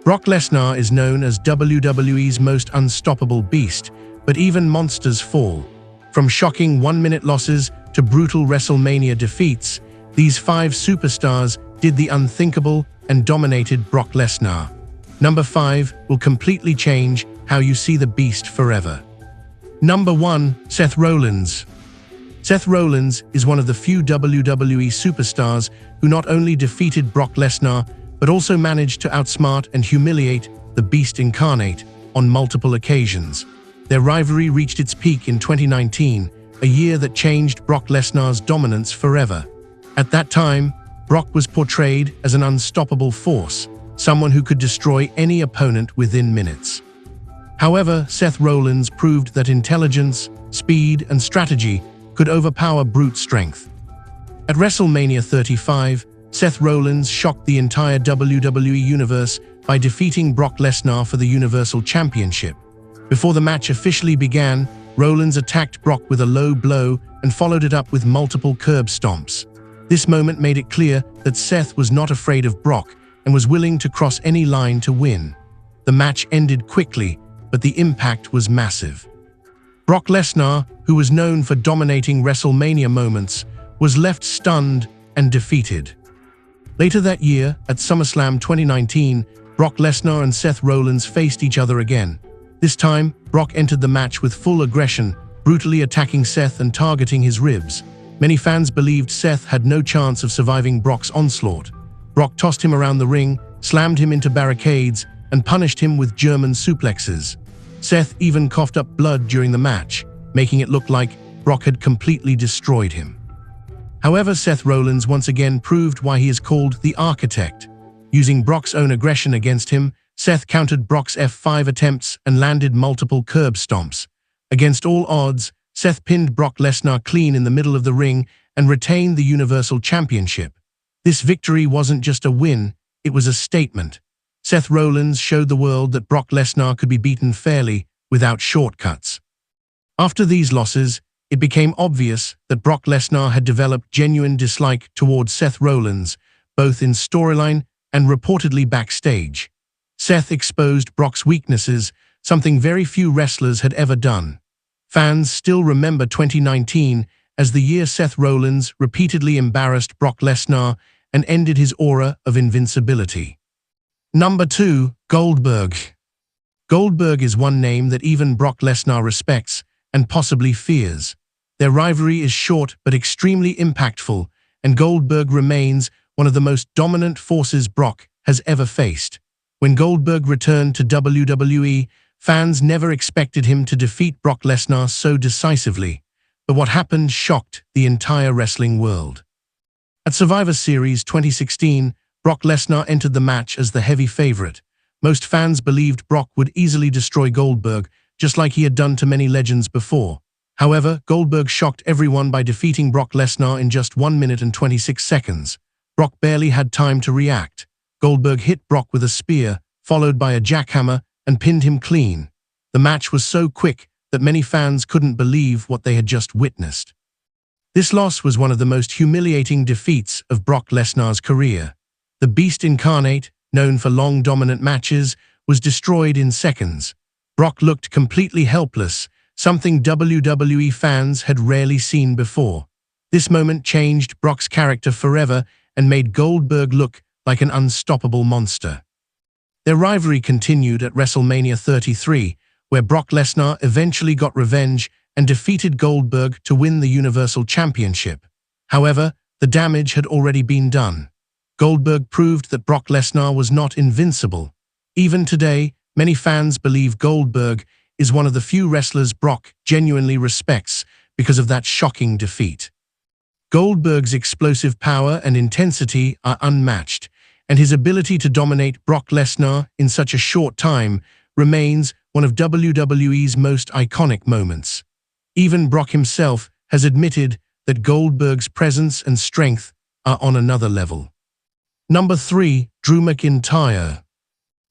Brock Lesnar is known as WWE's most unstoppable beast, but even monsters fall. From shocking one-minute losses to brutal WrestleMania defeats, these 5 superstars did the unthinkable and dominated Brock Lesnar. Number 5 will completely change how you see the beast forever. Number 1. Seth Rollins. Seth Rollins is one of the few WWE superstars who not only defeated Brock Lesnar, but also managed to outsmart and humiliate the Beast Incarnate on multiple occasions. Their rivalry reached its peak in 2019, a year that changed Brock Lesnar's dominance forever. At that time, Brock was portrayed as an unstoppable force, someone who could destroy any opponent within minutes. However, Seth Rollins proved that intelligence, speed, and strategy could overpower brute strength. At WrestleMania 35, Seth Rollins shocked the entire WWE Universe by defeating Brock Lesnar for the Universal Championship. Before the match officially began, Rollins attacked Brock with a low blow and followed it up with multiple curb stomps. This moment made it clear that Seth was not afraid of Brock and was willing to cross any line to win. The match ended quickly, but the impact was massive. Brock Lesnar, who was known for dominating WrestleMania moments, was left stunned and defeated. Later that year, at SummerSlam 2019, Brock Lesnar and Seth Rollins faced each other again. This time, Brock entered the match with full aggression, brutally attacking Seth and targeting his ribs. Many fans believed Seth had no chance of surviving Brock's onslaught. Brock tossed him around the ring, slammed him into barricades, and punished him with German suplexes. Seth even coughed up blood during the match, making it look like Brock had completely destroyed him. However, Seth Rollins once again proved why he is called the Architect. Using Brock's own aggression against him, Seth countered Brock's F5 attempts and landed multiple curb stomps. Against all odds, Seth pinned Brock Lesnar clean in the middle of the ring and retained the Universal Championship. This victory wasn't just a win, it was a statement. Seth Rollins showed the world that Brock Lesnar could be beaten fairly, without shortcuts. After these losses, it became obvious that Brock Lesnar had developed genuine dislike towards Seth Rollins, both in storyline and reportedly backstage. Seth exposed Brock's weaknesses, something very few wrestlers had ever done. Fans still remember 2019 as the year Seth Rollins repeatedly embarrassed Brock Lesnar and ended his aura of invincibility. Number 2. Goldberg. Goldberg is one name that even Brock Lesnar respects and possibly fears. Their rivalry is short but extremely impactful, and Goldberg remains one of the most dominant forces Brock has ever faced. When Goldberg returned to WWE, fans never expected him to defeat Brock Lesnar so decisively, but what happened shocked the entire wrestling world. At Survivor Series 2016, Brock Lesnar entered the match as the heavy favorite. Most fans believed Brock would easily destroy Goldberg, just like he had done to many legends before. However, Goldberg shocked everyone by defeating Brock Lesnar in just 1 minute and 26 seconds. Brock barely had time to react. Goldberg hit Brock with a spear, followed by a jackhammer, and pinned him clean. The match was so quick that many fans couldn't believe what they had just witnessed. This loss was one of the most humiliating defeats of Brock Lesnar's career. The Beast Incarnate, known for long dominant matches, was destroyed in seconds. Brock looked completely helpless, something WWE fans had rarely seen before. This moment changed Brock's character forever and made Goldberg look like an unstoppable monster. Their rivalry continued at WrestleMania 33, where Brock Lesnar eventually got revenge and defeated Goldberg to win the Universal Championship. However, the damage had already been done. Goldberg proved that Brock Lesnar was not invincible. Even today, many fans believe Goldberg is one of the few wrestlers Brock genuinely respects because of that shocking defeat. Goldberg's explosive power and intensity are unmatched, and his ability to dominate Brock Lesnar in such a short time remains one of WWE's most iconic moments. Even Brock himself has admitted that Goldberg's presence and strength are on another level. Number 3. Drew McIntyre.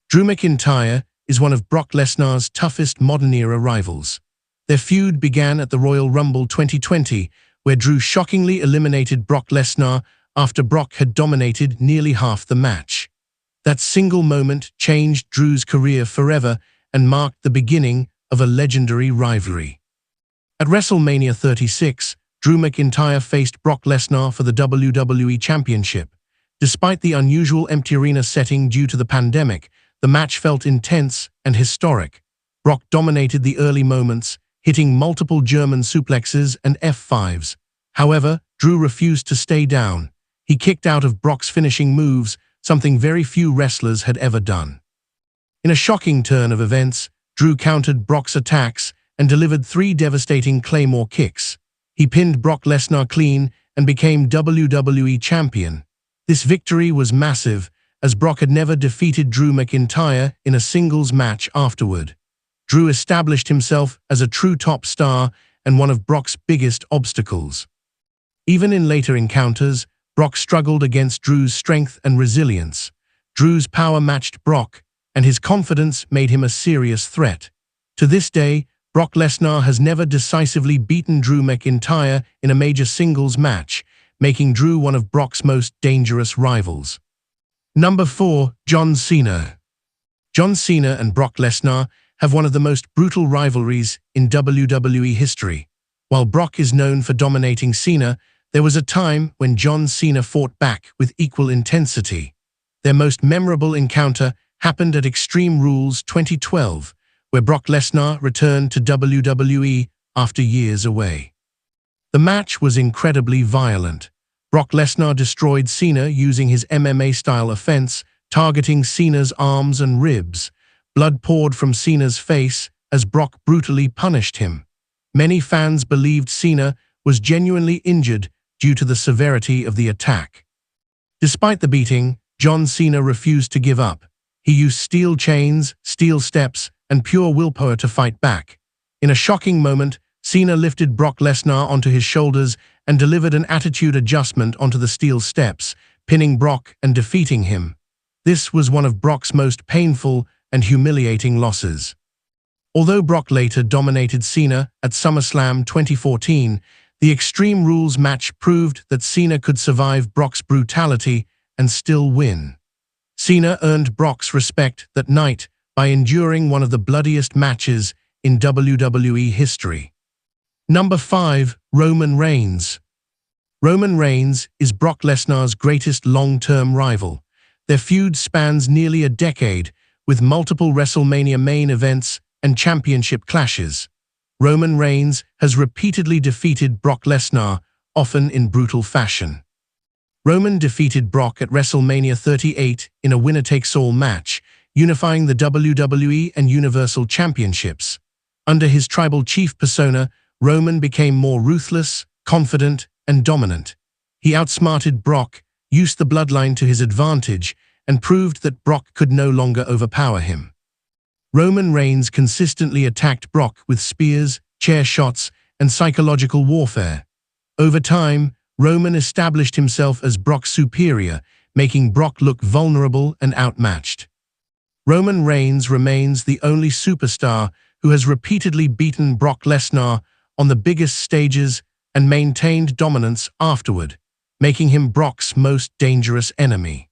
Drew McIntyre is one of Brock Lesnar's toughest modern-era rivals. Their feud began at the Royal Rumble 2020, where Drew shockingly eliminated Brock Lesnar after Brock had dominated nearly half the match. That single moment changed Drew's career forever and marked the beginning of a legendary rivalry. At WrestleMania 36, Drew McIntyre faced Brock Lesnar for the WWE Championship. Despite the unusual empty arena setting due to the pandemic, the match felt intense and historic. Brock dominated the early moments, hitting multiple German suplexes and F5s. However, Drew refused to stay down. He kicked out of Brock's finishing moves, something very few wrestlers had ever done. In a shocking turn of events, Drew countered Brock's attacks and delivered 3 devastating Claymore kicks. He pinned Brock Lesnar clean and became WWE Champion. This victory was massive, as Brock had never defeated Drew McIntyre in a singles match afterward. Drew established himself as a true top star and one of Brock's biggest obstacles. Even in later encounters, Brock struggled against Drew's strength and resilience. Drew's power matched Brock, and his confidence made him a serious threat. To this day, Brock Lesnar has never decisively beaten Drew McIntyre in a major singles match, making Drew one of Brock's most dangerous rivals. Number 4. John Cena. John Cena and Brock Lesnar have one of the most brutal rivalries in WWE history. While Brock is known for dominating Cena, there was a time when John Cena fought back with equal intensity. Their most memorable encounter happened at Extreme Rules 2012, where Brock Lesnar returned to WWE after years away. The match was incredibly violent. Brock Lesnar destroyed Cena using his MMA-style offense, targeting Cena's arms and ribs. Blood poured from Cena's face as Brock brutally punished him. Many fans believed Cena was genuinely injured due to the severity of the attack. Despite the beating, John Cena refused to give up. He used steel chains, steel steps, and pure willpower to fight back. In a shocking moment, Cena lifted Brock Lesnar onto his shoulders and delivered an attitude adjustment onto the steel steps, pinning Brock and defeating him. This was one of Brock's most painful and humiliating losses. Although Brock later dominated Cena at SummerSlam 2014, the Extreme Rules match proved that Cena could survive Brock's brutality and still win. Cena earned Brock's respect that night by enduring one of the bloodiest matches in WWE history. Number 5. Roman Reigns. Roman Reigns is Brock Lesnar's greatest long-term rival. Their feud spans nearly a decade, with multiple WrestleMania main events and championship clashes. Roman Reigns has repeatedly defeated Brock Lesnar, often in brutal fashion. Roman defeated Brock at WrestleMania 38 in a winner-takes-all match, unifying the WWE and Universal Championships. Under his tribal chief persona, Roman became more ruthless, confident, and dominant. He outsmarted Brock, used the bloodline to his advantage, and proved that Brock could no longer overpower him. Roman Reigns consistently attacked Brock with spears, chair shots, and psychological warfare. Over time, Roman established himself as Brock's superior, making Brock look vulnerable and outmatched. Roman Reigns remains the only superstar who has repeatedly beaten Brock Lesnar on the biggest stages and maintained dominance afterward, making him Brock's most dangerous enemy.